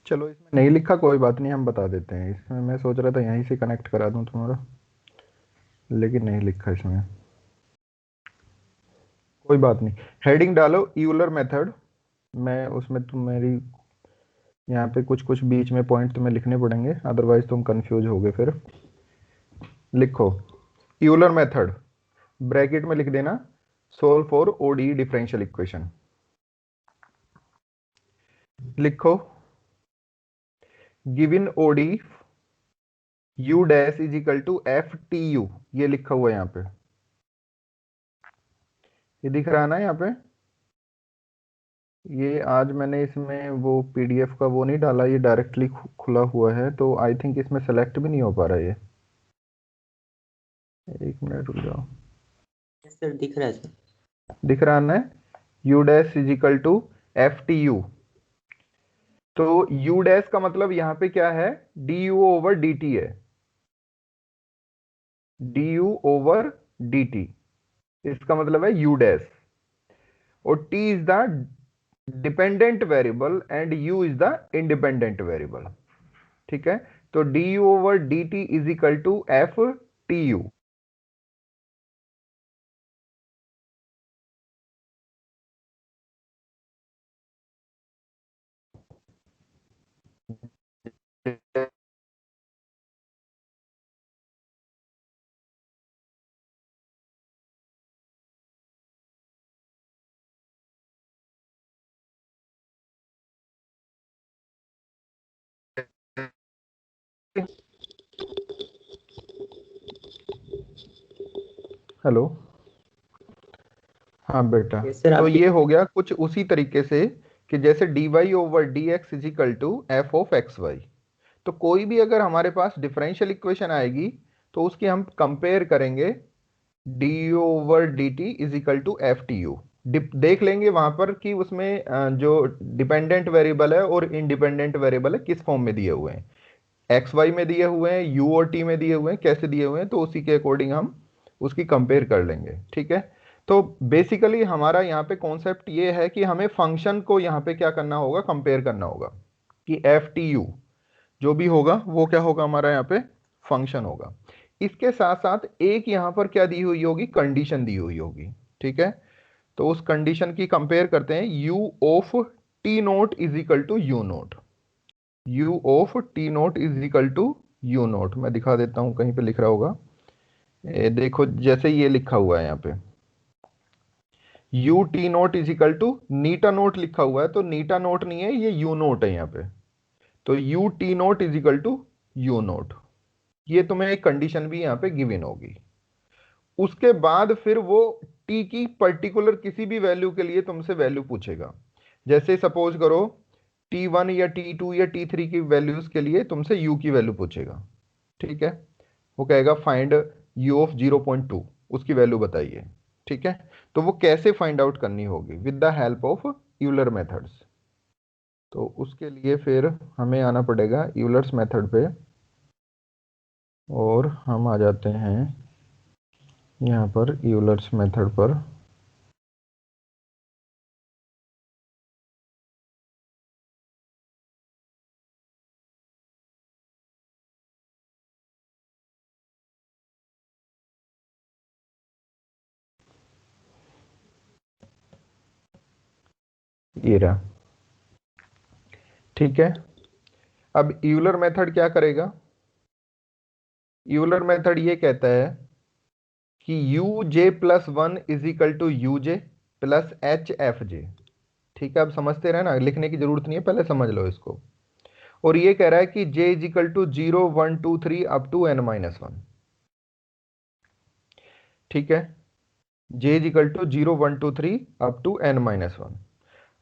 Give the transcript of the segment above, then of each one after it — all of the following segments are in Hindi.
चलो इसमें नहीं लिखा, कोई बात नहीं, हम बता देते हैं। इसमें मैं सोच रहा था यहीं से कनेक्ट करा दूं तुम्हारा, लेकिन नहीं लिखा इसमें, कोई बात नहीं। हेडिंग डालो यूलर मेथड। मैं उसमें तुम मेरी यहाँ पे कुछ कुछ बीच में पॉइंट तुम्हें लिखने पड़ेंगे, अदरवाइज तुम कंफ्यूज होगे फिर। लिखो यूलर मेथड, ब्रैकेट में लिख देना solve for OD differential equation. लिखो given OD u dash is equal to f t u, ये लिखा हुआ है यहाँ पे, ये दिख रहा है ना यहाँ पे। ये आज मैंने इसमें वो पीडीएफ का वो नहीं डाला, ये डायरेक्टली खुला हुआ है, तो आई थिंक इसमें सेलेक्ट भी नहीं हो पा रहा है ये। एक मिनट रुक जाओ। सर दिख रहा है सर। दिख रहा है ना, u dash is equal to f t u. तो यू डैश का मतलब यहाँ पे क्या है, d u over d t है, d u over d t, इसका मतलब है यू डैश। और t is the dependent variable and u is the independent variable. ठीक है, तो d u over d t is equal to f t u. Hello, हाँ बेटा। यस सर, तो आप ये हो गया कुछ उसी तरीके से कि जैसे d y over d x is equal to f of x y. तो कोई भी अगर हमारे पास डिफरेंशियल इक्वेशन आएगी तो उसकी हम कंपेयर करेंगे d u over d t is equal to f t u. देख लेंगे वहां पर कि उसमें जो डिपेंडेंट वेरिएबल है और इंडिपेंडेंट वेरिएबल है किस फॉर्म में दिए हुए हैं, एक्स वाई में दिए हुए हैं, यू और टी में दिए हुए हैं, कैसे दिए हुए हैं, तो उसी के अकॉर्डिंग हम उसकी कंपेयर कर लेंगे। ठीक है, तो बेसिकली हमारा यहाँ पे कॉन्सेप्ट ये है कि हमें फंक्शन को यहाँ पे क्या करना होगा, कंपेयर करना होगा कि एफ टी यू जो भी होगा वो क्या होगा, हमारा यहाँ पे फंक्शन होगा। इसके साथ साथ एक यहाँ पर क्या दी हुई होगी, कंडीशन दी हुई होगी। ठीक है, तो उस कंडीशन की कंपेयर करते हैं, u of t naught is equal to u naught, u of t naught is equal to u naught. मैं दिखा देता हूं, कहीं पे लिख रहा होगा, देखो जैसे ये लिखा हुआ है यहाँ पे, u t naught is equal to eta naught लिखा हुआ है, तो नीटा नोट नहीं है, ये यू नोट है यहाँ पे। तो u t naught is equal to u naught, ये तुम्हें एक कंडीशन भी यहाँ पे गिवन होगी। उसके बाद फिर वो टी की पर्टिकुलर किसी भी वैल्यू के लिए तुमसे वैल्यू पूछेगा। जैसे सपोज करो टी वन या टी टू या टी थ्री की वैल्यूज के लिए तुमसे यू की वैल्यू पूछेगा। ठीक है, वो कहेगा फाइंड यू ऑफ 0.2, उसकी वैल्यू बताइए। ठीक है, तो वो कैसे फाइंड आउट करनी होगी, with the help of Euler methods. तो उसके लिए फिर हमें आना पड़ेगा यूलर्स मेथड पे, और हम आ जाते हैं यहाँ पर यूलर्स मेथड पर। ये रहा। ठीक है, अब यूलर मेथड क्या करेगा, यूलर मेथड ये कहता है कि u j plus one is equal to u j plus h f j. ठीक है, अब समझते रहे ना, लिखने की जरूरत नहीं है, पहले समझ लो इसको। और ये कह रहा है कि j is equal to 0 1 2 3 up to n minus one. ठीक है, j is equal to 0 1 2 3 up to n minus one.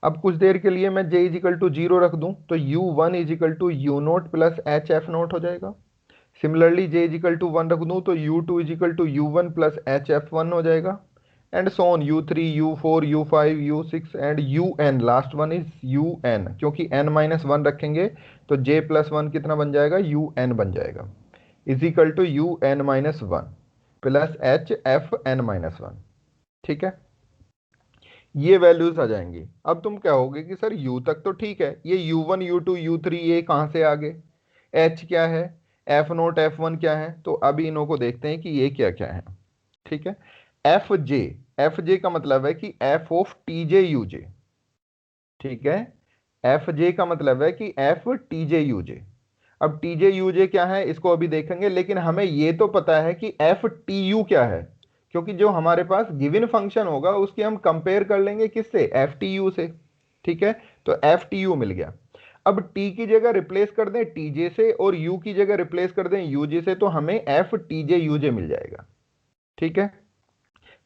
अब कुछ देर के लिए मैं जे इज इक्वल टू 0 रख दूं तो u one is equal to u naught plus h f naught हो जाएगा। Similarly j is equal to 1 रख दूं तो u two is equal to u one plus h f one हो जाएगा, and so on u three u four u five u six and u n, last one is u n, क्योंकि एन माइनस वन रखेंगे तो जे प्लस वन कितना बन जाएगा, यू एन बन जाएगा, is equal to u n minus one plus h f n minus one. ठीक है, ये वैल्यूज आ जाएंगी। अब तुम कहोगे कि सर u तक तो ठीक है, ये u1 u2 u3 ये कहाँ से आ गए, h क्या है, f नोट f1 क्या है, तो अभी इन्हों को देखते हैं कि ये क्या क्या है। ठीक है, एफ जे, एफ जे का मतलब है कि f of t j u j. ठीक है, एफ जे का मतलब है कि f t j u j. अब टी जे यू जे क्या है इसको अभी देखेंगे, लेकिन हमें ये तो पता है कि एफ टी यू क्या है, क्योंकि जो हमारे पास गिवन फंक्शन होगा उसकी हम कंपेयर कर लेंगे किससे, एफ टी यू से। ठीक है, तो एफ टी यू मिल गया। अब टी की जगह रिप्लेस कर दें टी जे से और यू की जगह रिप्लेस कर दें यू जे से, तो हमें एफ टी जे यू जे मिल जाएगा। ठीक है,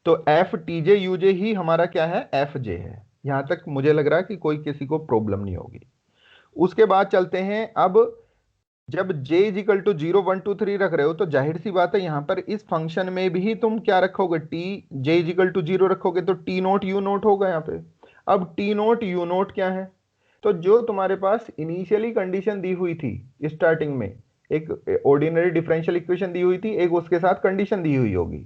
तो एफ टी जे यू जे ही हमारा क्या है, एफ जे है। यहां तक मुझे लग रहा है कि कोई किसी को प्रॉब्लम नहीं होगी। उसके बाद चलते हैं, अब जब j इज इक्वल टू 0 1 2 3 रख रहे हो तो जाहिर सी बात है यहां पर इस फंक्शन में भी तुम क्या रखोगे, t j is equal to 0 रखोगे तो टी नोट यू नोट होगा यहाँ पे। अब टी नोट यू नोट क्या है, तो जो तुम्हारे पास इनिशियली कंडीशन दी हुई थी स्टार्टिंग में, एक ऑर्डिनरी डिफरेंशियल इक्वेशन दी हुई थी, एक उसके साथ कंडीशन दी हुई होगी,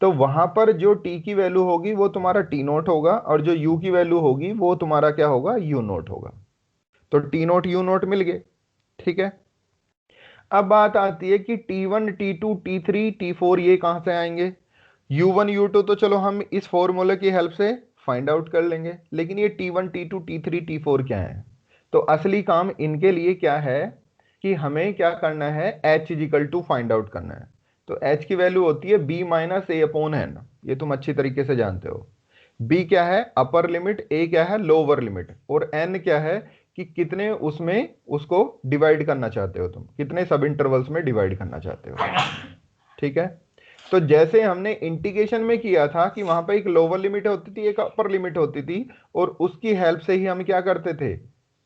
तो वहां पर जो t की वैल्यू होगी वो तुम्हारा टी नोट होगा और जो u की वैल्यू होगी वो तुम्हारा क्या होगा, यू नोट होगा। तो टी नोट यू नोट मिल गए। ठीक है, अब बात आती है कि T1 T2 T3 T4 ये कहां से आएंगे। U1 U2 तो चलो हम इस फॉर्मूले की हेल्प से फाइंड आउट कर लेंगे, लेकिन ये T1 T2 T3 T4 क्या है, तो असली काम इनके लिए क्या है कि हमें क्या करना है, H is equal to find out करना है। तो H की वैल्यू होती है B minus a upon n, ये तुम अच्छी तरीके से जानते हो। B क्या है अपर लिमिट, A क्या है लोअर लिमिट, और N क्या है कि कितने उसमें उसको डिवाइड करना चाहते हो, तुम कितने सब इंटरवल्स में डिवाइड करना चाहते हो। ठीक है, तो जैसे हमने इंटीग्रेशन में किया था कि वहां पर एक लोअर लिमिट होती थी एक अपर लिमिट होती थी, और उसकी हेल्प से ही हम क्या करते थे,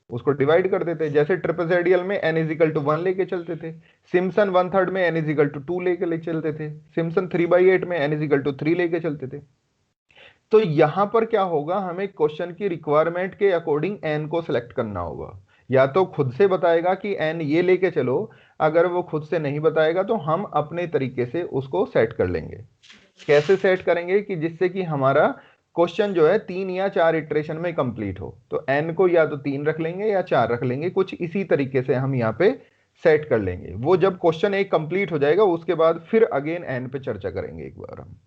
उसको डिवाइड कर देते। जैसे ट्रिपेजोइडल में n इजिकल टू 1 लेके चलते थे, सिम्पसन 1/3 में n इजिकल टू 2 लेके ले चलते थे, सिम्पसन 3/8 में n इजिकल टू 3 लेके चलते थे। तो यहां पर क्या होगा, हमें क्वेश्चन की रिक्वायरमेंट के अकॉर्डिंग एन को सिलेक्ट करना होगा। या तो खुद से बताएगा कि एन ये लेके चलो, अगर वो खुद से नहीं बताएगा तो हम अपने तरीके से उसको सेट कर लेंगे। कैसे सेट करेंगे कि जिससे कि हमारा क्वेश्चन जो है 3 या 4 इटरेशन में कंप्लीट हो, तो एन को या तो 3 रख लेंगे या 4 रख लेंगे, कुछ इसी तरीके से हम यहाँ पे सेट कर लेंगे। वो जब क्वेश्चन एक कंप्लीट हो जाएगा उसके बाद फिर अगेन एन पे चर्चा करेंगे एक बार हम।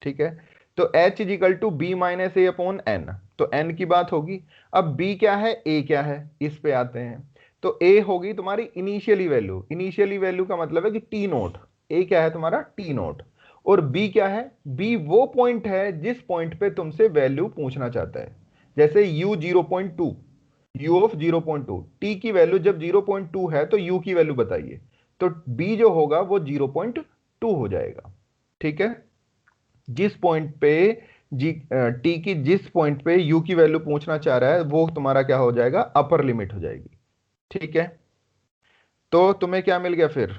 ठीक है, तो h is equal to b minus a upon n, तो n की बात होगी। अब b क्या है a क्या है, इस पे आते हैं। तो a होगी तुम्हारी इनिशियली वैल्यू, इनिशियली वैल्यू का मतलब है कि टी नोट, a क्या है तुम्हारा टी नोट, और b क्या है, b वो पॉइंट है जिस पॉइंट पे तुमसे वैल्यू पूछना चाहता है। जैसे u 0.2, u ऑफ 0.2, t की वैल्यू जब 0.2 है तो u की वैल्यू बताइए, तो b जो होगा वो 0.2 हो जाएगा। ठीक है, जिस पॉइंट पे जी टी की जिस पॉइंट पे यू की वैल्यू पूछना चाह रहा है वो तुम्हारा क्या हो जाएगा, अपर लिमिट हो जाएगी। ठीक है, तो तुम्हें क्या मिल गया फिर,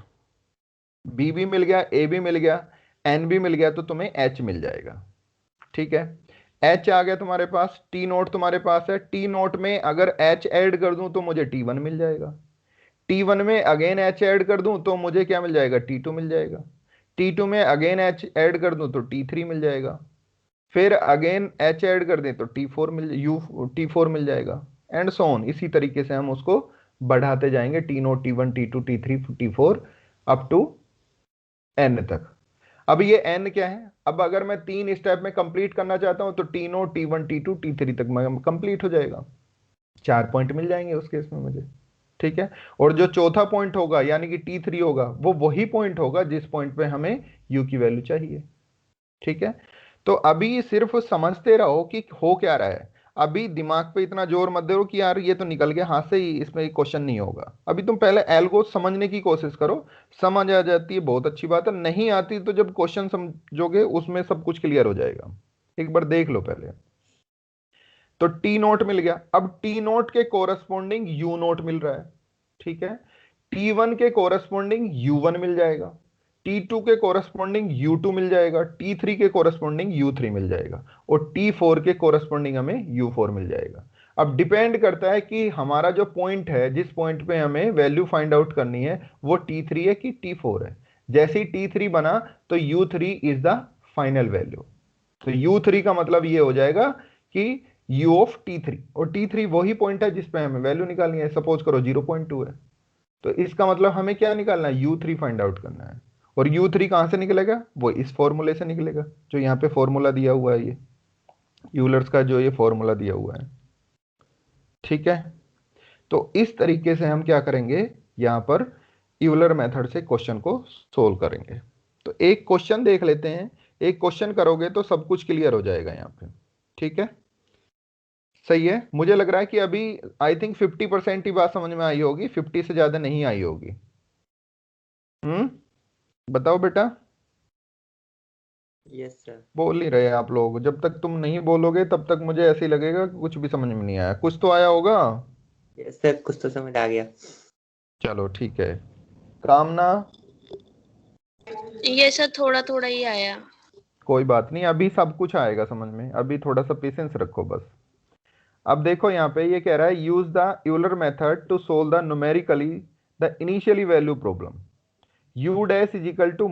बी भी मिल गया, ए भी मिल गया, एन भी मिल गया, तो तुम्हें एच मिल जाएगा। ठीक है, एच आ गया तुम्हारे पास, टी नोट तुम्हारे पास है, टी नोट में अगर एच ऐड कर दूं तो मुझे टी वन मिल जाएगा, टी वन में अगेन एच ऐड कर दूं तो मुझे क्या मिल जाएगा, टी टू मिल जाएगा, टी टू में अगेन एच ऐड कर दूं तो टी थ्री मिल जाएगा, फिर अगेन एच ऐड कर दें तो टी फोर मिल यू टी फोर मिल जाएगा, एंड सो ऑन। इसी तरीके से हम उसको बढ़ाते जाएंगे, t naught t one t two t three t four up to n तक। अब ये एन क्या है, अब अगर मैं 3 स्टेप में कंप्लीट करना चाहता हूं तो t naught t one t two t three तक कंप्लीट हो जाएगा, 4 पॉइंट मिल जाएंगे उस केस में मुझे। ठीक है, और जो चौथा पॉइंट होगा यानी कि T3 होगा वो वही पॉइंट होगा जिस पॉइंट पे हमें U की वैल्यू चाहिए। ठीक है, तो अभी सिर्फ समझते रहो कि हो क्या रहा है, अभी दिमाग पे इतना जोर मत दो कि यार ये तो निकल गया हाथ से ही, इसमें क्वेश्चन नहीं होगा। अभी तुम पहले एल्गो समझने की कोशिश करो, समझ आ जाती है बहुत अच्छी बात है, नहीं आती तो जब क्वेश्चन समझोगे उसमें सब कुछ क्लियर हो जाएगा। एक बार देख लो पहले। तो टी नोट मिल गया, अब टी नोट के कोरस्पॉन्डिंग यू नोट मिल रहा है। ठीक है, टी वन के कोरस्पॉन्डिंग यू वन मिल जाएगा, टी टू के कोरस्पॉन्डिंग यू टू मिल जाएगा, टी थ्री के कोरस्पॉन्डिंग यू थ्री मिल जाएगा, और टी फोर के कोरस्पॉन्डिंग हमें यू फोर मिल जाएगा। अब डिपेंड करता है कि हमारा जो पॉइंट है जिस पॉइंट पे हमें वैल्यू फाइंड आउट करनी है वो टी थ्री है कि टी फोर है। जैसे ही टी थ्री बना तो you three is the final value, तो यू थ्री का मतलब ये हो जाएगा कि u ऑफ t3, और t3 वही पॉइंट है जिसपे हमें वैल्यू निकालनी है, सपोज करो 0.2 है, तो इसका मतलब हमें क्या निकालना है, u3 फाइंड आउट करना है। और u3 कहाँ से निकलेगा, वो इस फॉर्मूले से निकलेगा जो यहाँ पे फॉर्मूला दिया हुआ है, ये यूलर्स का जो ये फॉर्मूला दिया हुआ है। ठीक है, तो इस तरीके से हम क्या करेंगे, यहाँ पर यूलर मेथड से क्वेश्चन को सोल्व करेंगे। तो एक क्वेश्चन देख लेते हैं, एक क्वेश्चन करोगे तो सब कुछ क्लियर हो जाएगा यहाँ पे। ठीक है, सही है। मुझे लग रहा है कि अभी आई थिंक 50% ही बात समझ में आई होगी, 50 से ज्यादा नहीं आई होगी। बताओ बेटा। Yes sir. बोल नहीं रहे आप लोग, जब तक तुम नहीं बोलोगे तब तक मुझे ऐसे ही लगेगा कि कुछ भी समझ में नहीं आया, कुछ तो आया होगा। यस सर, कुछ तो समझ आ गया। चलो ठीक है। कामना। ये सर थोड़ा थोड़ा ही आया। कोई बात नहीं, अभी सब कुछ आएगा समझ में, अभी थोड़ा सा पेशेंस रखो बस। अब देखो यहाँ पे ये कह रहा है use the Euler method to solve the numerically the initially value problem, u dash is equal to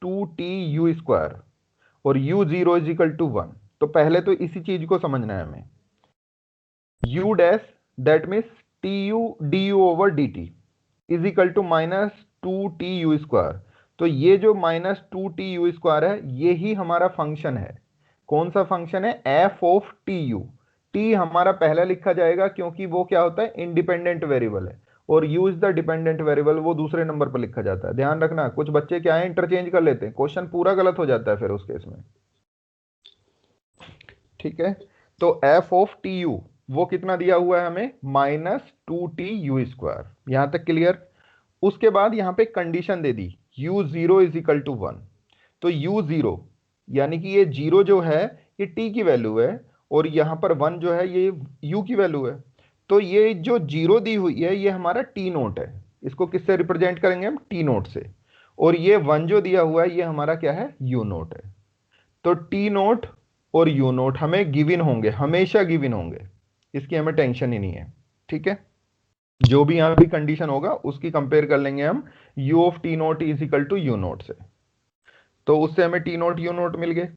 -2t u² और u0 इज इक्वल टू 1। तो पहले तो इसी चीज को समझना है हमें, u dash that means t u d u over d t is equal to -2t u²। तो ये जो -2t u² है ये ही हमारा फंक्शन है। कौन सा फंक्शन है, f of t you. T हमारा पहला लिखा जाएगा क्योंकि वो क्या होता है, इंडिपेंडेंट वेरिएबल है, और u is the dependent variable, वो दूसरे नंबर पर लिखा जाता है। ध्यान रखना, कुछ बच्चे क्या है इंटरचेंज कर लेते हैं, क्वेश्चन पूरा गलत हो जाता है फिर उस केस में। ठीक है, तो f ऑफ टी यू वो कितना दिया हुआ है हमें, -2t u²। यहां तक क्लियर। उसके बाद यहाँ पे कंडीशन दे दी u0 इज इक्वल टू 1। तो u0 यानी कि ये जीरो जो है ये t की वैल्यू है, और यहाँ पर 1 जो है ये u की वैल्यू है। तो ये जो जीरो दी हुई है ये हमारा t नोट है, इसको किससे रिप्रेजेंट करेंगे हम, t नोट से। और ये 1 जो दिया हुआ है ये हमारा क्या है, u नोट है। तो t नोट और u नोट हमें गिवन होंगे, हमेशा गिवन होंगे, इसकी हमें टेंशन ही नहीं है। ठीक है, जो भी यहां भी कंडीशन होगा उसकी कंपेयर कर लेंगे हम u of t naught is equal to u naught से, तो उससे हमें टी नोट u नोट मिल गए।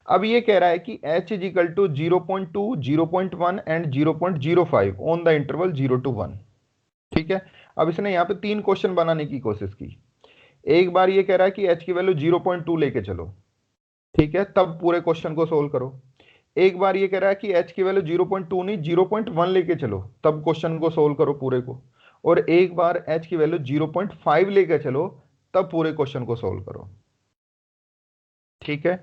अब ये कह रहा है कि h is equal to 0.2, 0.1 and 0.05 on the interval 0 to 1। ठीक है, अब इसने यहाँ पे 3 क्वेश्चन बनाने की कोशिश की। एक बार ये कह रहा है कि h की वैल्यू 0.2 लेके चलो, ठीक है, तब पूरे क्वेश्चन को सोल्व करो। एक बार ये कह रहा है कि h की वैल्यू 0.2 नहीं 0.1 लेके चलो, तब क्वेश्चन को सोल्व करो पूरे को। और एक बार h की वैल्यू 0.5 लेके चलो, तब पूरे क्वेश्चन को सोल्व करो। ठीक है,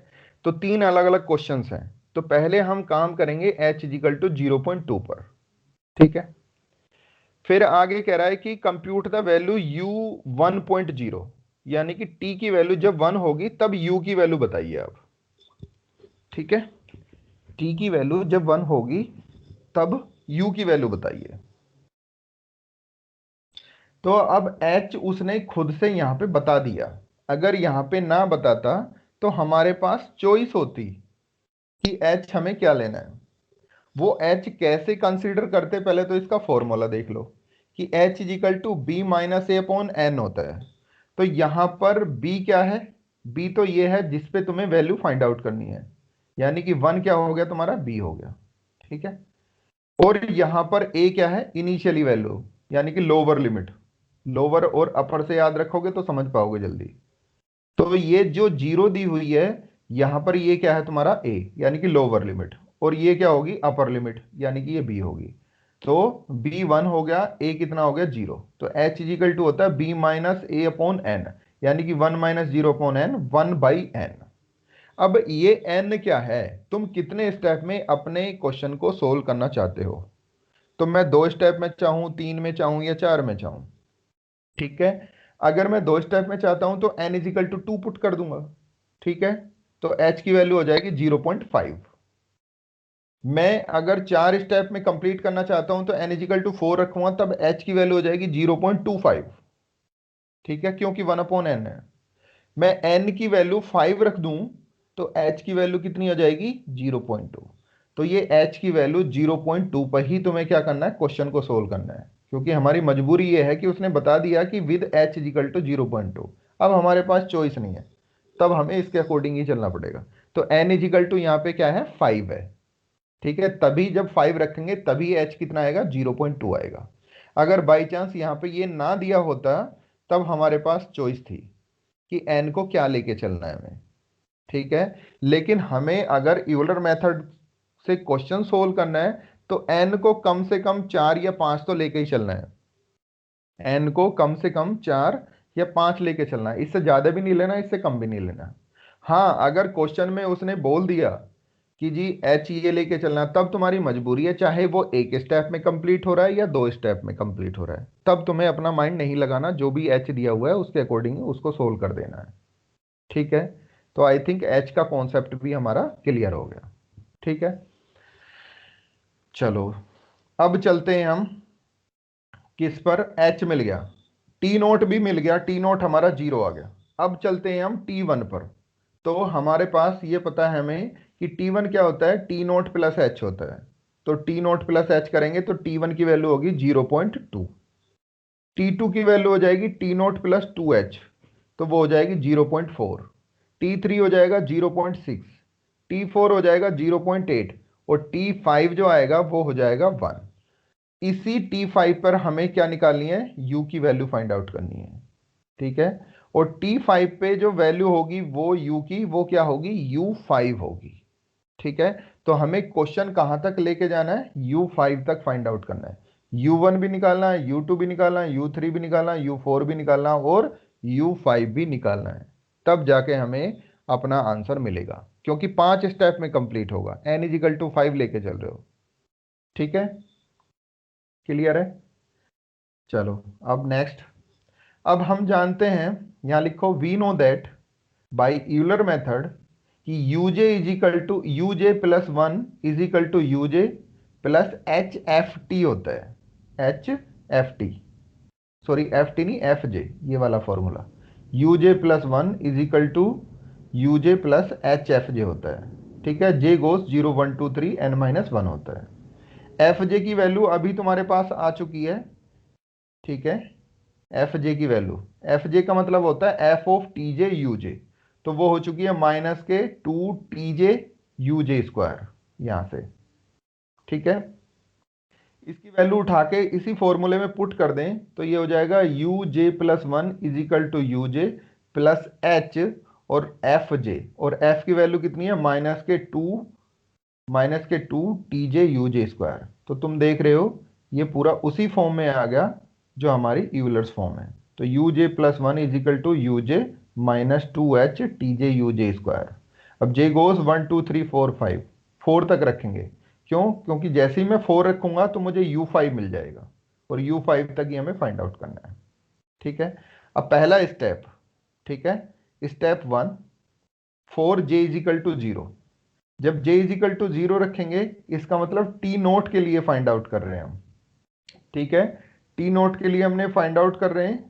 तो 3 अलग अलग क्वेश्चंस हैं। तो पहले हम काम करेंगे h इजिकल टू 0.2 पर। ठीक है, फिर आगे कह रहा है कि कंप्यूट द वैल्यू u 1.0, यानी कि t की वैल्यू जब 1 होगी तब u की वैल्यू बताइए आप। ठीक है, t की वैल्यू जब 1 होगी तब u की वैल्यू बताइए। तो अब h उसने खुद से यहां पे बता दिया, अगर यहां पे ना बताता तो हमारे पास चॉइस होती कि h हमें क्या लेना है। वो h कैसे कंसीडर करते, पहले तो इसका फॉर्मूला देख लो कि h is equal to b minus a upon n होता है। तो यहां पर b क्या है, b तो ये है जिसपे तुम्हें वैल्यू फाइंड आउट करनी है, यानी कि 1 क्या हो गया तुम्हारा, b हो गया। ठीक है, और यहां पर a क्या है, इनिशियली वैल्यू, यानी कि लोअर लिमिट। लोअर और अपर से याद रखोगे तो समझ पाओगे जल्दी। तो ये जो जीरो दी हुई है यहां पर ये क्या है तुम्हारा a, यानी कि लोअर लिमिट, और ये क्या होगी अपर लिमिट, यानी कि ये b होगी। तो b 1 हो गया, a कितना हो गया 0। तो h इजिकल टू होता है b minus a upon N, यानी कि 1 माइनस 0 अपॉन एन, 1/n। अब ये n क्या है, तुम कितने स्टेप में अपने क्वेश्चन को सोल्व करना चाहते हो। तो मैं 2 स्टेप में चाहूं, 3 में चाहूं या 4 में चाहूं। ठीक है, अगर मैं 2 स्टेप में चाहता हूं तो n इजिकल टू 2 पुट कर दूंगा। ठीक है, तो h की वैल्यू हो जाएगी 0.5। मैं अगर 4 स्टेप में कंप्लीट करना चाहता हूं तो n इजिकल टू 4 रखूंगा, तब h की वैल्यू हो जाएगी 0.25। ठीक है, क्योंकि 1/n है। मैं n की वैल्यू 5 रख दूं तो h की वैल्यू कितनी हो जाएगी 0.2। तो ये h की वैल्यू 0.2 पर ही तुम्हें क्या करना है, क्वेश्चन को सोल्व करना है, क्योंकि हमारी मजबूरी ये है कि उसने बता दिया कि विद h इजिकल टू 0.2। अब हमारे पास चॉइस नहीं है, तब हमें इसके अकॉर्डिंग ही चलना पड़ेगा। तो n इजिकल टू यहाँ पे क्या है 5 है। ठीक है, तभी जब 5 रखेंगे तभी h कितना आएगा, 0.2 आएगा। अगर बाई चांस यहाँ पे ये ना दिया होता तब हमारे पास चॉइस थी कि n को क्या लेके चलना है हमें। ठीक है, लेकिन हमें अगर यूलर मेथड से क्वेश्चन सोल्व करना है तो n को कम से कम 4 या 5 तो लेके ही चलना है। n को कम से कम 4 या 5 लेके चलना है, इससे ज्यादा भी नहीं लेना, इससे कम भी नहीं लेना। हाँ, अगर क्वेश्चन में उसने बोल दिया कि जी h ये लेके चलना, तब तुम्हारी मजबूरी है, चाहे वो एक स्टेप में कंप्लीट हो रहा है या 2 स्टेप में कंप्लीट हो रहा है, तब तुम्हें अपना माइंड नहीं लगाना, जो भी h दिया हुआ है उसके अकॉर्डिंग उसको सोल्व कर देना है। ठीक है, तो आई थिंक h का कॉन्सेप्ट भी हमारा क्लियर हो गया। ठीक है, चलो अब चलते हैं हम किस पर, h मिल गया, टी नोट भी मिल गया, टी नोट हमारा 0 आ गया। अब चलते हैं हम T1 पर। तो हमारे पास ये पता है हमें कि T1 क्या होता है, टी नोट प्लस एच होता है। तो टी नोट प्लस एच करेंगे तो T1 की वैल्यू होगी 0.2, T2 की वैल्यू हो जाएगी टी नोट प्लस 2h, तो वो हो जाएगी 0.4, T3 हो जाएगा 0.6, T4 हो जाएगा 0.8 और T5 जो आएगा वो हो जाएगा 1। इसी T5 पर हमें क्या निकालनी है, U की वैल्यू फाइंड आउट करनी है। ठीक है, और T5 पे जो वैल्यू होगी वो U की, वो क्या होगी, U5 होगी। ठीक है, तो हमें क्वेश्चन कहां तक लेके जाना है, U5 तक फाइंड आउट करना है। U1 भी निकालना है, U2 भी निकालना है, U3 भी निकालना है, U4 भी निकालना है और U5 भी निकालना है। तब जाके हमें अपना आंसर मिलेगा, क्योंकि 5 स्टेप में कंप्लीट होगा, n = 5 लेके चल रहे हो। ठीक है, क्लियर है। चलो अब नेक्स्ट, अब हम जानते हैं, यहां लिखो we know that by Euler method कि u j is equal to u j plus 1 is equal to u j plus h f t होता है, h f t, sorry f t नहीं, एफ जे, ये वाला formula, u j plus 1 is equal to u j plus h f j होता है। ठीक है, जे गोस 0 1 2 3 n-1 होता है। एफ जे की वैल्यू अभी तुम्हारे पास आ चुकी है। ठीक है, एफ जे की वैल्यू, एफ जे का मतलब होता है f of t j u j, तो वो हो चुकी है -2 TJ UJ² यहां से। ठीक है, इसकी वैल्यू उठा के इसी फॉर्मूले में पुट कर दें तो ये हो जाएगा UJ plus 1 is equal to UJ plus h और एफ जे, और एफ की वैल्यू कितनी है, -2 TJ UJ²। तो तुम देख रहे हो ये पूरा उसी फॉर्म में आ गया जो हमारी यूलर्स फॉर्म है। तो UJ plus 1 is equal to UJ -2H TJ UJ²। अब J गोज 1 2 3 4 5, 4 तक रखेंगे, क्यों, क्योंकि जैसे ही मैं 4 रखूंगा तो मुझे U5 मिल जाएगा, और U5 तक ही हमें फाइंड आउट करना है। ठीक है, अब पहला स्टेप, ठीक है, step 1, 4J is equal to 0। जब J इज इक्वल टू 0 रखेंगे इसका मतलब टी नोट के लिए फाइंड आउट कर रहे हैं हम। ठीक है, टी नोट के लिए हमने फाइंड आउट कर रहे हैं,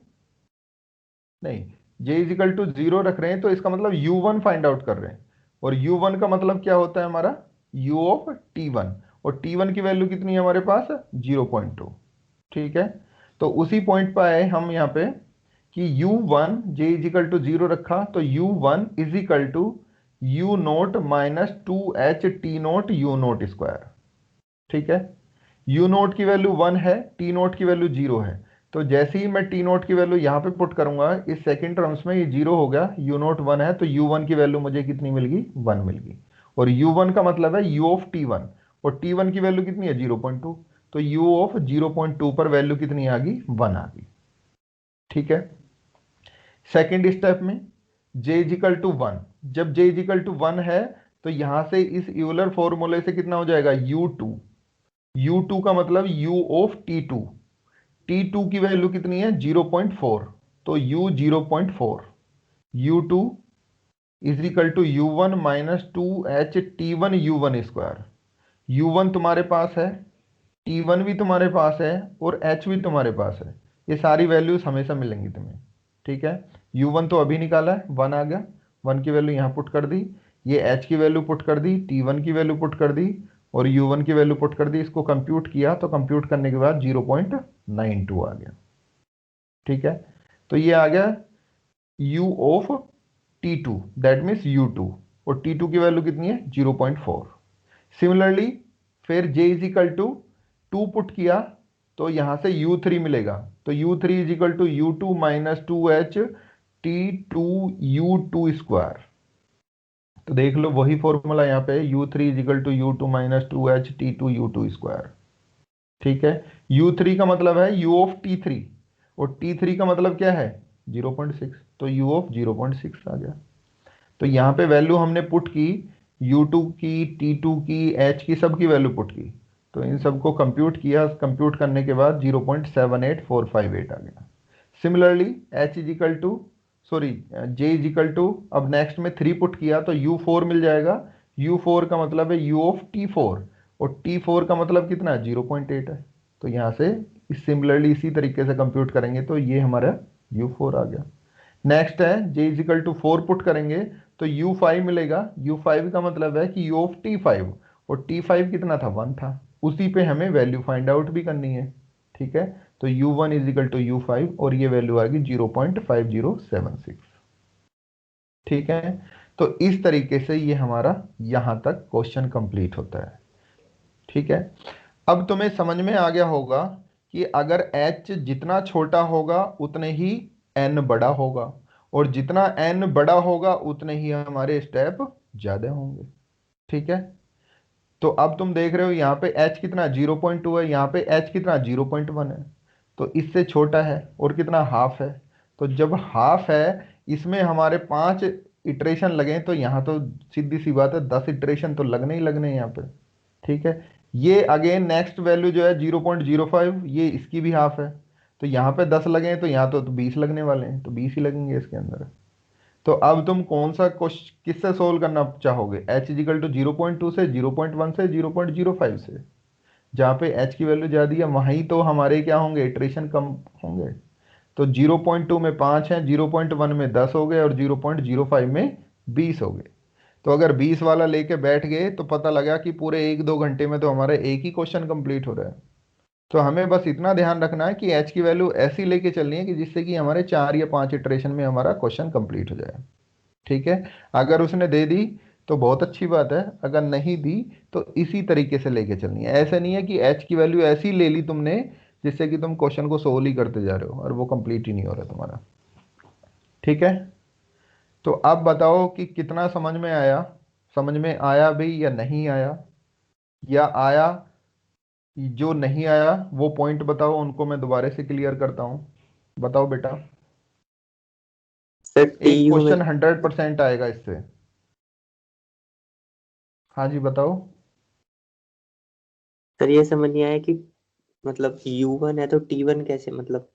नहीं, J इज इक्वल टू 0 रख रहे हैं तो इसका मतलब U1 फाइंड आउट कर रहे हैं, और U1 का मतलब क्या होता है हमारा, U ऑफ T1, और T1 की वैल्यू कितनी है हमारे पास, 0.2। ठीक है, तो उसी पॉइंट पर आए हम यहाँ पे कि U1 J is equal to 0 रखा तो U1 is equal to U naught -2H T naught U naught. ठीक है, U नोट की वैल्यू 1 है, T नोट की वैल्यू 0 है, तो जैसे ही मैं T नोट की वैल्यू यहाँ पे पुट करूंगा इस सेकंड टर्म्स में, ये 0 हो गया, U नोट 1 है, तो U1 की वैल्यू मुझे कितनी मिल गई, 1 मिल गई, और U1 का मतलब है U ऑफ T1, और T1 की वैल्यू कितनी है, 0.2, तो U ऑफ 0.2 पर वैल्यू कितनी आ गई, 1 आ गई। ठीक है, सेकेंड स्टेप में J इजिकल टू 1, जब J इजिकल टू 1 है तो यहां से इस यूलर फॉर्मूले से कितना हो जाएगा, U2, U2 का मतलब U ऑफ T2, T2 की वैल्यू कितनी है, 0.4, तो U 0.4, U2 is equal to U1 -2H T1 U1²। U1 तुम्हारे पास है, T1 भी तुम्हारे पास है, और H भी तुम्हारे पास है, ये सारी वैल्यूज हमेशा मिलेंगी तुम्हें। ठीक है, U1 तो अभी निकाला है, 1 आ गया, 1 की वैल्यू यहाँ पुट कर दी, ये H की वैल्यू पुट कर दी, T1 की वैल्यू पुट कर दी, और U1 की वैल्यू पुट कर दी, इसको कंप्यूट किया तो कंप्यूट करने के बाद 0.92 आ गया। ठीक है, तो ये आ गया U of T2, that means U2, और T2 की वैल्यू कितनी है, 0.4। सिमिलरली फिर j is equal to 2 put किया तो यहां से u3 मिलेगा, तो u3 is equal to u2 minus 2h t2u2 square. तो देख लो वही फॉर्मूला यहाँ पे u3 is equal to u2 minus 2h t2u2 square. ठीक है, u3 का मतलब है u ऑफ t3 और t3 का मतलब क्या है 0.6, तो u ऑफ 0.6 आ गया। तो यहाँ पे वैल्यू हमने पुट की u2 की, t2 की, h की, सब की वैल्यू पुट की, तो इन सबको कंप्यूट किया, कंप्यूट करने के बाद 0.78458 आ गया। Similarly h is equal to sorry j is equal to, अब नेक्स्ट में 3 पुट किया तो u4 मिल जाएगा, u4 का मतलब है u ऑफ t4 और t4 का मतलब कितना है 0.8 है। तो यहाँ से सिमिलरली इसी तरीके से कंप्यूट करेंगे तो ये हमारा u4 आ गया। नेक्स्ट है j is equal to 4 put करेंगे तो u5 मिलेगा, u5 का मतलब है कि u ऑफ t5 और t5 कितना था 1 था, उसी पे हमें वैल्यू फाइंड आउट भी करनी है। ठीक है, तो u1 is equal to u5 और ये वैल्यू आ गई 0.5076। ठीक है, तो इस तरीके से ये हमारा यहां तक क्वेश्चन कंप्लीट होता है। ठीक है, अब तुम्हें समझ में आ गया होगा कि अगर h जितना छोटा होगा उतने ही n बड़ा होगा और जितना n बड़ा होगा उतने ही हमारे स्टेप ज्यादा होंगे। ठीक है, तो अब तुम देख रहे हो यहाँ पे h कितना 0.2 है, यहाँ पे h कितना 0.1 है, तो इससे छोटा है और कितना हाफ है। तो जब हाफ है इसमें हमारे 5 इटरेशन लगे तो यहाँ तो सीधी सी बात है 10 इटरेशन तो लगने ही लगने हैं यहाँ पे। ठीक है, ये अगेन नेक्स्ट वैल्यू जो है 0.05 ये इसकी भी हाफ है, तो यहाँ पे 10 लगे हैं तो यहाँ तो 20 लगने वाले हैं, तो 20 ही लगेंगे इसके अंदर। तो अब तुम कौन सा क्वेश्चन किससे सोल्व करना चाहोगे, h इजिकल टू 0.2 से, 0.1 से, 0.05 से। जहाँ पे h की वैल्यू ज़्यादा है वहीं तो हमारे क्या होंगे इटरेशन कम होंगे। तो 0.2 में 5 है, 0.1 में 10 हो गए और 0.05 में 20 हो गए। तो अगर 20 वाला लेके बैठ गए तो पता लगा कि पूरे 1-2 घंटे में तो हमारा एक ही क्वेश्चन कंप्लीट हो रहा है। तो हमें बस इतना ध्यान रखना है कि h की वैल्यू ऐसी लेके चलनी है कि जिससे कि हमारे 4 या 5 इटरेशन में हमारा क्वेश्चन कंप्लीट हो जाए। ठीक है, अगर उसने दे दी तो बहुत अच्छी बात है, अगर नहीं दी तो इसी तरीके से लेके चलनी है। ऐसा नहीं है कि h की वैल्यू ऐसी ले ली तुमने जिससे कि तुम क्वेश्चन को सोल्व ही करते जा रहे हो और वो कंप्लीट ही नहीं हो रहा तुम्हारा। ठीक है, तो अब बताओ कि कितना समझ में आया, समझ में आया भी या नहीं आया, या आया, जो नहीं आया वो पॉइंट बताओ, उनको मैं दोबारा से क्लियर करता हूँ। बताओ बेटा, सर टी एक यू में क्वेश्चन 100% आएगा इससे। हाँ जी बताओ। सर ये समझ नहीं आया कि मतलब U1 है तो T1 कैसे, मतलब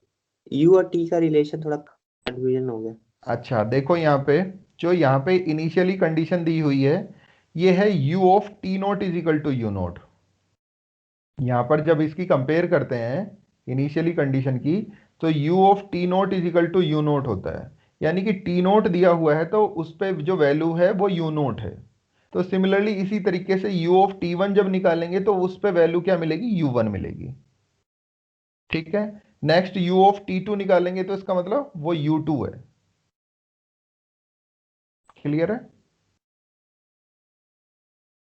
U और T का रिलेशन थोड़ा कंफ्यूजन हो गया। अच्छा देखो यहाँ पे, जो यहाँ पे इनिशियली कंडीशन दी हुई है ये है u of t naught is equal to u naught. यहाँ पर जब इसकी कंपेयर करते हैं इनिशियली कंडीशन की तो u of t naught is equal to u naught होता है, यानी कि टी नोट दिया हुआ है तो उस पे जो वैल्यू है वो यू नोट है। तो सिमिलरली इसी तरीके से u ऑफ टी वन जब निकालेंगे तो उस पे वैल्यू क्या मिलेगी u1 मिलेगी। ठीक है, next u of t two निकालेंगे तो इसका मतलब वो u2 है। क्लियर है,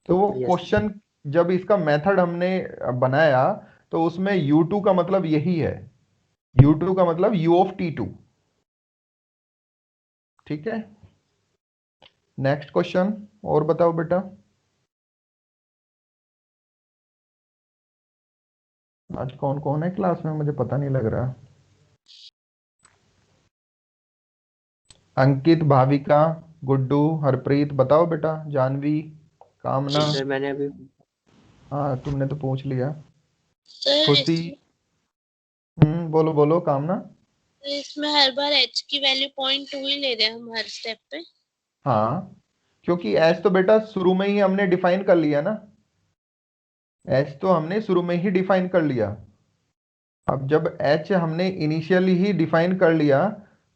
तो वो यस सर। क्वेश्चन जब इसका मेथड हमने बनाया तो उसमें u2 का मतलब यही है, u2 का मतलब u ऑफ t2। ठीक है, नेक्स्ट क्वेश्चन और बताओ बेटा। आज कौन कौन है क्लास में मुझे पता नहीं लग रहा। अंकित, भाविका, गुड्डू, हरप्रीत बताओ बेटा, जानवी, कामना। सर मैंने अभी हाँ तुमने तो पूछ लिया। सर खुशी, बोलो बोलो कामना। इसमें हर बार h की वैल्यू 0.2 ही ले रहे हैं हम हर स्टेप पे। हाँ क्योंकि एच तो बेटा शुरू में ही हमने डिफाइन कर लिया ना, एच तो हमने शुरू में ही डिफाइन कर लिया। अब जब एच हमने इनिशियली ही डिफाइन कर लिया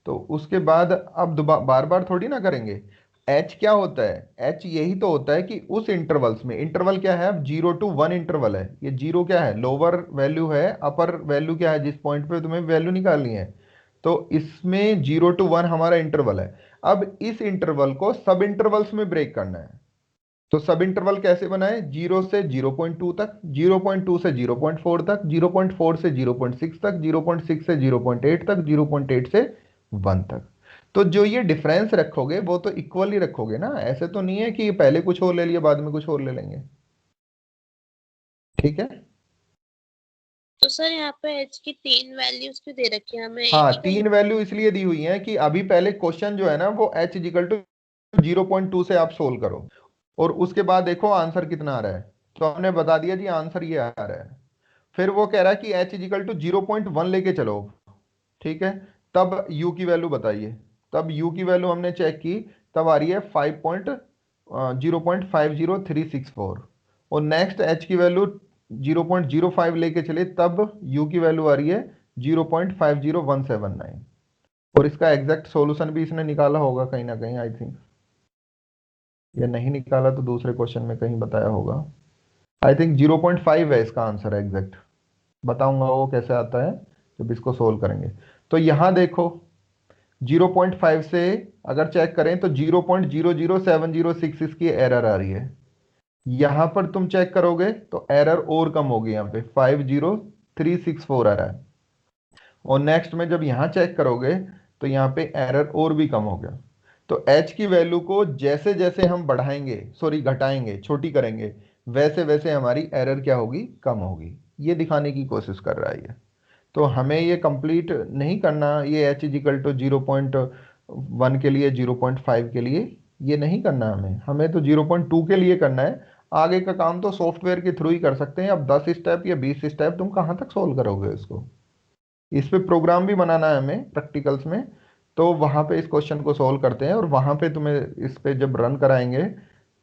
तो उसके बाद अब दोबारा बार बार थोड़ी ना करेंगे। एच क्या होता है, एच यही तो होता है कि उस इंटरवल्स में, इंटरवल क्या है अब 0 to 1 इंटरवल है, ये जीरो क्या है लोअर वैल्यू है, अपर वैल्यू क्या है जिस पॉइंट पे तुम्हें वैल्यू निकालनी है। तो इसमें 0 to 1 हमारा इंटरवल है। अब इस इंटरवल को सब इंटरवल्स में ब्रेक करना है। तो सब इंटरवल कैसे बनाए, 0 से 0.2 तक, 0.2 से 0.4 तक, 0.4 से 0.6 तक, 0.6 से 0.8 तक, 0.8 से 1 तक। तो जो ये डिफरेंस रखोगे वो तो इक्वल ही रखोगे ना, ऐसे तो नहीं है कि पहले कुछ और ले लिया बाद में कुछ और ले लेंगे। ठीक है। तो सर यहाँ पे एच की 3 वैल्यूज क्यों दे रखी है हमें, एक हाँ, ही वैल्यू? 3 वैल्यू इसलिए दी हुई है कि अभी पहले क्वेश्चन जो है ना वो h इजिकल टू 0.2 से आप सोल्व करो, और उसके बाद देखो आंसर कितना आ रहा है। तो हमने बता दिया जी आंसर ये आ रहा है। फिर वो कह रहा है कि h इजिकल टू 0.1 लेके चलो। ठीक है। तब u की वैल्यू बताइए। तब u की वैल्यू हमने चेक की, तब आ रही है 0.50364। और नेक्स्ट h की वैल्यू 0.05 लेके चले, तब u की वैल्यू आ रही है 0.50179। और इसका एग्जैक्ट सॉल्यूशन भी इसने निकाला होगा कहीं ना कहीं, आई थिंक, या नहीं निकाला तो दूसरे क्वेश्चन में कहीं बताया होगा। आई थिंक 0.5 है इसका आंसर एग्जैक्ट। बताऊंगा वो कैसे आता है जब इसको सोल्व करेंगे। तो यहां देखो 0.5 से अगर चेक करें तो 0.00706 इसकी एरर आ रही है। यहां पर तुम चेक करोगे तो एरर और कम होगी, यहाँ पे 50364 आ रहा है। और नेक्स्ट में जब यहां चेक करोगे तो यहाँ पे एरर और भी कम हो गया। तो h की वैल्यू को जैसे जैसे हम बढ़ाएंगे, सॉरी घटाएंगे, छोटी करेंगे, वैसे वैसे हमारी एरर क्या होगी, कम होगी। ये दिखाने की कोशिश कर रहा है ये। तो हमें ये कंप्लीट नहीं करना, ये h इजिकल टू 0.1 के लिए, 0.5 के लिए ये नहीं करना हमें, हमें तो 0.2 के लिए करना है। आगे का काम तो सॉफ्टवेयर के थ्रू ही कर सकते हैं। अब 10 स्टेप या 20 स्टेप तुम कहाँ तक सोल्व करोगे इसको। इस पे प्रोग्राम भी बनाना है हमें प्रैक्टिकल्स में। तो वहां पे इस क्वेश्चन को सॉल्व करते हैं, और वहां पे तुम्हें इस पे जब रन कराएंगे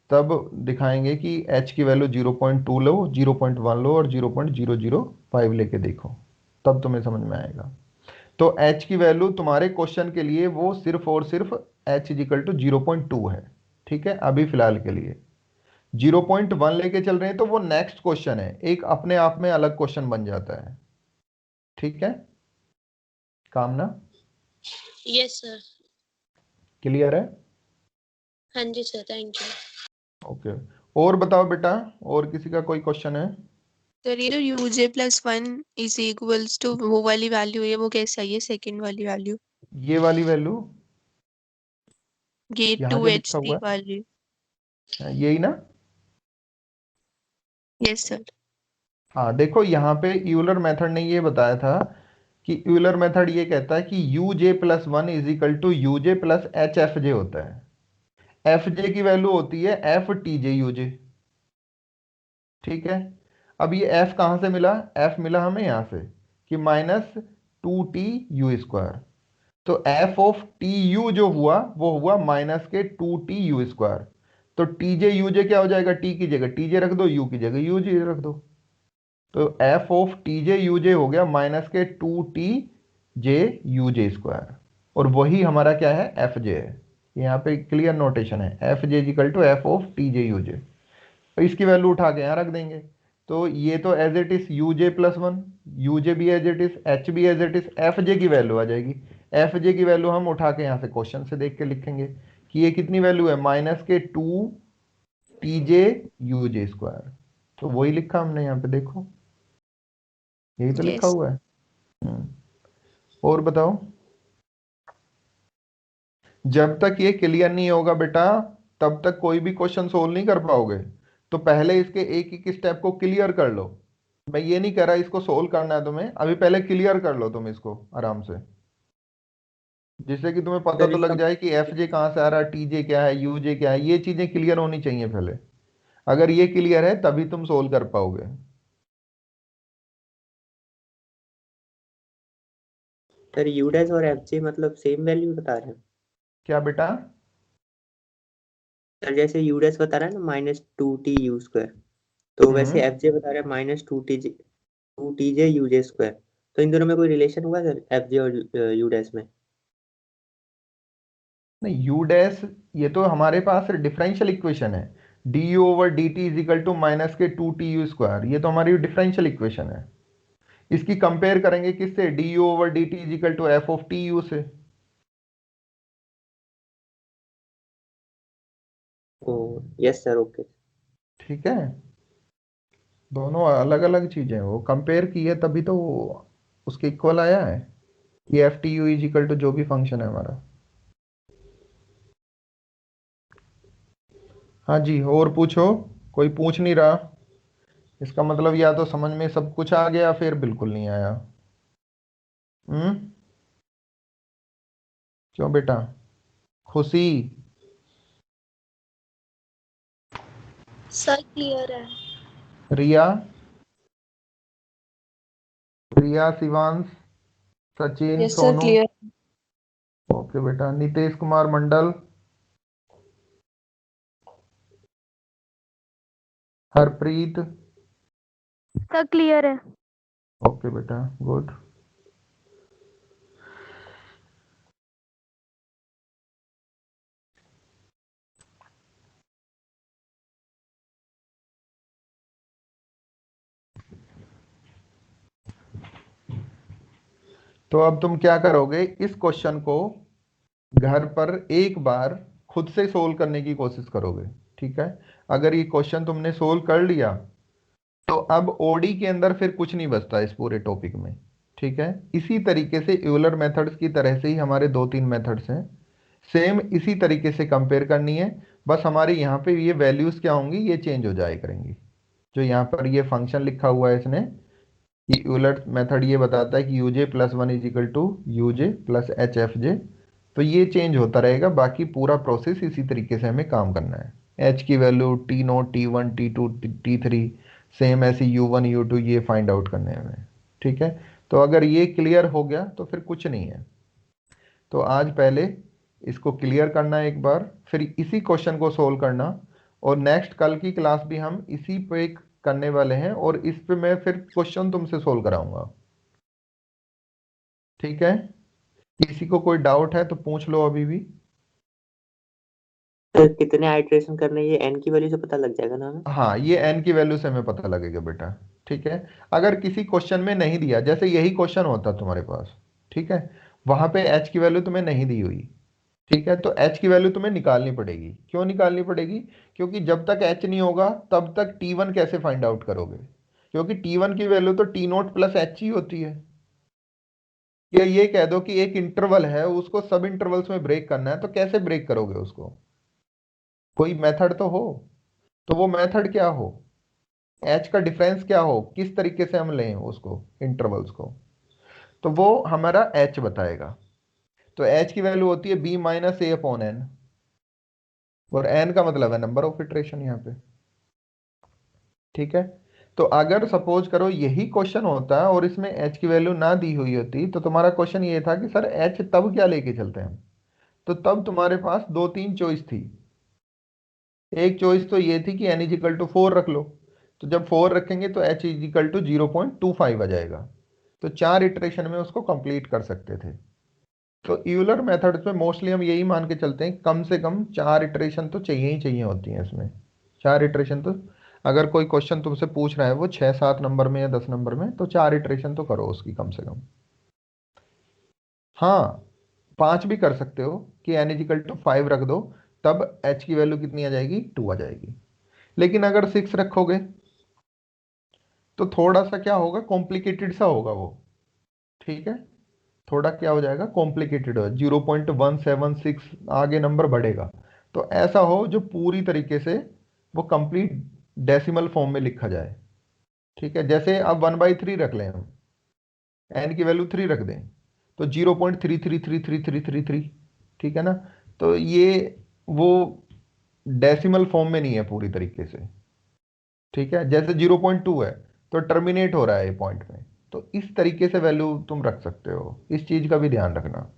तब दिखाएंगे कि h की वैल्यू 0.2 लो, 0.1 लो और 0.005 लेके देखो, तब तुम्हें समझ में आएगा। तो h की वैल्यू तुम्हारे क्वेश्चन के लिए वो सिर्फ और सिर्फ h इजिकल टू 0.2 है। ठीक है, अभी फिलहाल के लिए 0.1 लेके चल रहे हैं तो वो नेक्स्ट क्वेश्चन है, एक अपने आप में अलग क्वेश्चन बन जाता है। ठीक है, काम ना यस सर। क्लियर है। हाँ जी सर, थैंक यू। ओके, और बताओ बेटा, और किसी का कोई क्वेश्चन है। सर ये जो यूजे प्लस 1 इज इक्वल्स टू वो वाली वैल्यू है, वो कैसे आई है सेकंड वाली वैल्यू? ये वाली वैल्यू ये यहाँ जो लिखा 2h3 हुआ वाली। है यही ना। Yes sir. हाँ देखो, यहाँ पे यूलर मेथड ने ये बताया था कि यूलर मेथड ये कहता है कि u j plus one is equal to u j plus h f j होता है। एफ जे की वैल्यू होती है f t j u j. ठीक है। अब ये एफ कहाँ से मिला, एफ मिला हमें यहाँ से कि -2t u²। तो एफ ऑफ टी यू जो हुआ वो हुआ -2t u²। तो टी जे यू जे क्या हो जाएगा, टी की जगह टी जे रख दो, यू की जगह यू जे रख दो। तो f of t j u j हो गया -2t j u² और वही हमारा क्या है, एफ जे है। यहाँ पे क्लियर नोटेशन है, f j is equal to f of t j u j. तो इसकी वैल्यू उठा के यहाँ रख देंगे। तो ये तो as it is u j plus one, u j भी एज इट इज, एच भी as it is, f j की वैल्यू आ जाएगी। एफ जे की वैल्यू हम उठा के यहाँ से क्वेश्चन से देख के लिखेंगे कि ये कितनी वैल्यू है, -2t j u² तो वही लिखा हमने यहाँ पे, देखो यही तो लिखा यस। हुआ है। हम्म। और बताओ, जब तक ये क्लियर नहीं होगा बेटा तब तक कोई भी क्वेश्चन सोल्व नहीं कर पाओगे। तो पहले इसके एक एक स्टेप को क्लियर कर लो। मैं ये नहीं कह रहा इसको सोल्व करना है तुम्हें, अभी पहले क्लियर कर लो तुम इसको आराम से, जिससे कि तुम्हें पता सर तो इसका लग जाए कि एफ जे कहाँ से आ रहा है, टी जे क्या है, यू जे क्या है। ये चीजें क्लियर होनी चाहिए पहले। अगर ये क्लियर है तभी तुम सोल्व कर पाओगे। सर यू डैश और एफ जे मतलब सेम वैल्यू बता रहे हैं? क्या बेटा। सर जैसे यू डैश बता रहा है ना -2t u², तो वैसे हम्म। एफ जे बता रहा है -2t j तो इन दोनों में कोई रिलेशन हुआ सर, एफ जे और यू डैश में? नहीं, यू डैश ये तो हमारे पास डिफरेंशियल इक्वेशन है। D u over d t is equal to -2t u², ये तो हमारी डिफरेंशियल इक्वेशन है। इसकी कंपेयर करेंगे किससे, d u over d t is equal to f of t u से। Oh yes sir, okay. ठीक है, दोनों अलग अलग चीजें, वो कंपेयर की है तभी तो वो उसके इक्वल आया है। ये f t u is equal to जो भी फंक्शन है हमारा। हाँ जी, और पूछो। कोई पूछ नहीं रहा, इसका मतलब या तो समझ में सब कुछ आ गया फिर बिल्कुल नहीं आया। हम्म, क्यों बेटा? खुशी, सर क्लियर है। Riya, Riya, Shivansh, Sachin, yes sir Sonu. Clear. Okay बेटा, नीतीश कुमार मंडल, हरप्रीत। सर क्लियर है। ओके बेटा, गुड। तो अब तुम क्या करोगे, इस क्वेश्चन को घर पर एक बार खुद से सोल्व करने की कोशिश करोगे। ठीक है, अगर ये क्वेश्चन तुमने सोल्व कर लिया तो अब ओडी के अंदर फिर कुछ नहीं बचता इस पूरे टॉपिक में। ठीक है, इसी तरीके से यूलर मेथड्स की तरह से ही हमारे दो तीन मेथड्स हैं, सेम इसी तरीके से कंपेयर करनी है। बस हमारे यहाँ पे ये वैल्यूज क्या होंगी, ये चेंज हो जाया करेंगी। जो यहाँ पर ये फंक्शन लिखा हुआ है इसने, ये यूलर मेथड ये बताता है कि u j plus one is equal to u j plus h f j. तो ये चेंज होता रहेगा, बाकी पूरा प्रोसेस इसी तरीके से हमें काम करना है। एच की value t naught, t one, t two, t three, same ऐसे यू वन यू टू, ये फाइंड आउट करने हैं हमें। ठीक है, तो अगर ये क्लियर हो गया तो फिर कुछ नहीं है। तो आज पहले इसको क्लियर करना है एक बार, फिर इसी क्वेश्चन को सोल्व करना, और नेक्स्ट कल की क्लास भी हम इसी पे करने वाले हैं, और इस पे मैं फिर क्वेश्चन तुमसे सोल्व कराऊंगा। ठीक है, किसी को कोई डाउट है तो पूछ लो अभी भी। तो कितने आइट्रेशन करने, ये एन की वैल्यू से पता लग जाएगा ना हमें? हाँ, ये एन की वैल्यू से हमें पता लगेगा बेटा। ठीक है, अगर किसी क्वेश्चन में नहीं दिया, जैसे यही क्वेश्चन होता तुम्हारे पास, ठीक है, वहां पे एच की वैल्यू तुम्हें नहीं दी हुई, ठीक है, तो एच की वैल्यू तुम्हें निकालनी पड़ेगी। क्यों निकालनी पड़ेगी? क्योंकि जब तक एच नहीं होगा तब तक टी वन कैसे फाइंड आउट करोगे? क्योंकि टी वन की वैल्यू तो टी नोट प्लस एच ही होती है। या ये कह दो कि एक इंटरवल है, उसको सब इंटरवल्स में ब्रेक करना है, तो कैसे ब्रेक करोगे उसको? कोई मेथड तो हो, तो वो मेथड क्या हो, एच का डिफरेंस क्या हो, किस तरीके से हम लें उसको इंटरवल्स को, तो वो हमारा एच बताएगा। तो एच की वैल्यू होती है B minus a upon N, और एन का मतलब है नंबर ऑफ इटरेशन यहाँ पे। ठीक है, तो अगर सपोज करो यही क्वेश्चन होता है और इसमें एच की वैल्यू ना दी हुई होती, तो तुम्हारा क्वेश्चन ये था कि सर एच तब क्या लेके चलते हैं हम, तो तब तुम्हारे पास दो तीन चॉइस थी। एक चॉइस तो ये थी कि एन इजिकल टू फोर रख लो, तो जब फोर रखेंगे तो एच इजिकल टू 0.25 आ जाएगा, तो चार इटरेशन में उसको कंप्लीट कर सकते थे। तो यूलर मेथड्स में मोस्टली हम यही मान के चलते हैं, कम से कम चार इटरेशन तो चाहिए ही चाहिए होती हैं इसमें। चार इटरेशन तो, अगर कोई क्वेश्चन तुमसे पूछ रहा है वो 6-7 नंबर में या 10 नंबर में, तो चार इटरेशन तो करो उसकी कम से कम। हाँ, पांच भी कर सकते हो कि एन इजिकल टू 5 रख दो, तब एच की वैल्यू कितनी आ जाएगी, 2 आ जाएगी। लेकिन अगर 6 रखोगे तो थोड़ा सा क्या होगा, कॉम्प्लिकेटेड सा होगा वो। ठीक है, थोड़ा क्या हो जाएगा, कॉम्प्लिकेटेड हो, 0.176 आगे नंबर बढ़ेगा। तो ऐसा हो जो पूरी तरीके से वो कंप्लीट डेसिमल फॉर्म में लिखा जाए। ठीक है, जैसे अब 1/3 रख लें हम, एन की वैल्यू 3 रख दें, तो 0.333333, ठीक है ना, तो ये वो डेसिमल फॉर्म में नहीं है पूरी तरीके से। ठीक है, जैसे 0.2 है तो टर्मिनेट हो रहा है ये पॉइंट में, तो इस तरीके से वैल्यू तुम रख सकते हो, इस चीज का भी ध्यान रखना।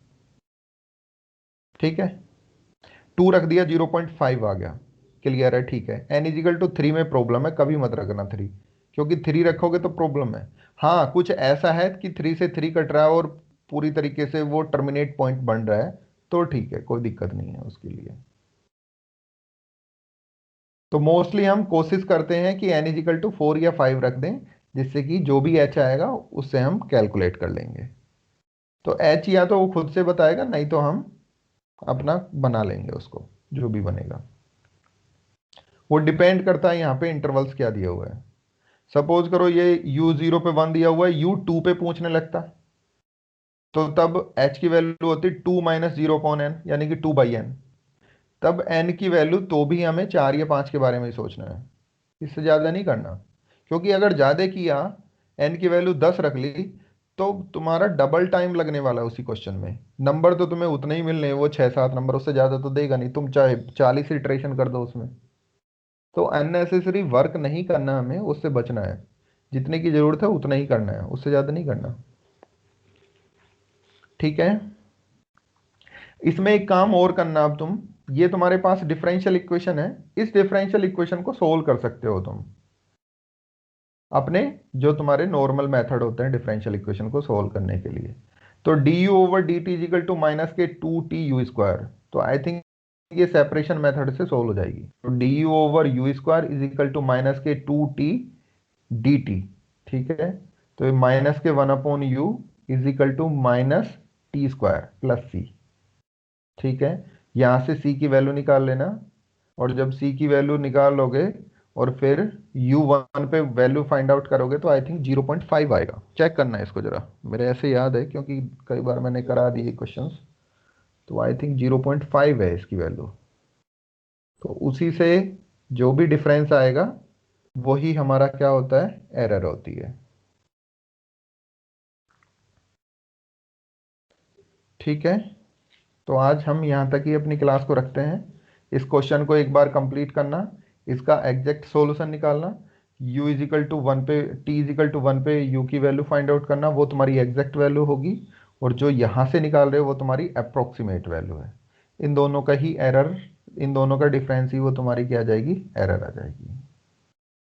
ठीक है, 2 रख दिया, 0.5 आ गया, क्लियर है। ठीक है, एन इजिकल टू 3 में प्रॉब्लम है, कभी मत रखना 3, क्योंकि 3 रखोगे तो प्रॉब्लम है। हाँ, कुछ ऐसा है कि 3 से 3 कट रहा है और पूरी तरीके से वो टर्मिनेट पॉइंट बन रहा है, तो ठीक है, कोई दिक्कत नहीं है उसके लिए। तो मोस्टली हम कोशिश करते हैं कि एन इजिकल टू 4 या 5 रख दें, जिससे कि जो भी एच आएगा उससे हम कैलकुलेट कर लेंगे। तो एच या तो वो खुद से बताएगा, नहीं तो हम अपना बना लेंगे उसको, जो भी बनेगा। वो डिपेंड करता है यहाँ पे इंटरवल्स क्या दिया हुआ है। सपोज करो ये u0 पे 1 दिया हुआ है, u2 पे पूछने लगता, तो तब h की वैल्यू होती 2 माइनस 0/n, यानी कि 2/n। तब n की वैल्यू तो भी हमें 4 या 5 के बारे में ही सोचना है, इससे ज़्यादा नहीं करना। क्योंकि अगर ज़्यादा किया, n की वैल्यू 10 रख ली, तो तुम्हारा डबल टाइम लगने वाला है उसी क्वेश्चन में। नंबर तो तुम्हें उतने ही मिलने हैं, वो 6-7 नंबर, उससे ज़्यादा तो देगा नहीं, तुम चाहे 40 इटरेशन कर दो उसमें। तो अननेसेसरी वर्क नहीं करना, हमें उससे बचना है। जितने की ज़रूरत है उतना ही करना है, उससे ज़्यादा नहीं करना। ठीक है, इसमें एक काम और करना अब तुम, ये तुम्हारे पास डिफरेंशियल इक्वेशन है, इस डिफरेंशियल इक्वेशन को सोल्व कर सकते हो तुम अपने जो तुम्हारे नॉर्मल मेथड होते हैं डिफरेंशियल इक्वेशन को सोल्व करने के लिए। तो du over d t is equal to minus के 2t u², तो आई थिंक ये सेपरेशन मेथड से सोल्व हो जाएगी। तो du over u² is equal to minus के 2t dt। ठीक है, तो ये माइनस के 1/u is equal to minus t² plus c। ठीक है, यहाँ से c की वैल्यू निकाल लेना, और जब c की वैल्यू निकाल लोगे और फिर u1 पे वैल्यू फाइंड आउट करोगे, तो आई थिंक 0.5 आएगा। चेक करना है इसको जरा, मेरे ऐसे याद है क्योंकि कई बार मैंने करा दिए क्वेश्चंस। तो आई थिंक 0.5 है इसकी वैल्यू। तो उसी से जो भी डिफरेंस आएगा वही हमारा क्या होता है, एरर होती है। ठीक है, तो आज हम यहाँ तक ही अपनी क्लास को रखते हैं। इस क्वेश्चन को एक बार कंप्लीट करना, इसका एग्जैक्ट सॉल्यूशन निकालना, u इजिकल टू 1 पे, t इजिकल टू 1 पे u की वैल्यू फाइंड आउट करना, वो तुम्हारी एग्जैक्ट वैल्यू होगी, और जो यहाँ से निकाल रहे हो वो तुम्हारी अप्रोक्सीमेट वैल्यू है। इन दोनों का ही एरर, इन दोनों का डिफरेंस ही वो तुम्हारी क्या आ जाएगी, एरर आ जाएगी।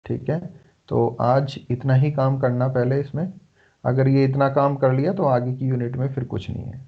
ठीक है, तो आज इतना ही काम करना पहले इसमें। अगर ये इतना काम कर लिया तो आगे की यूनिट में फिर कुछ नहीं है।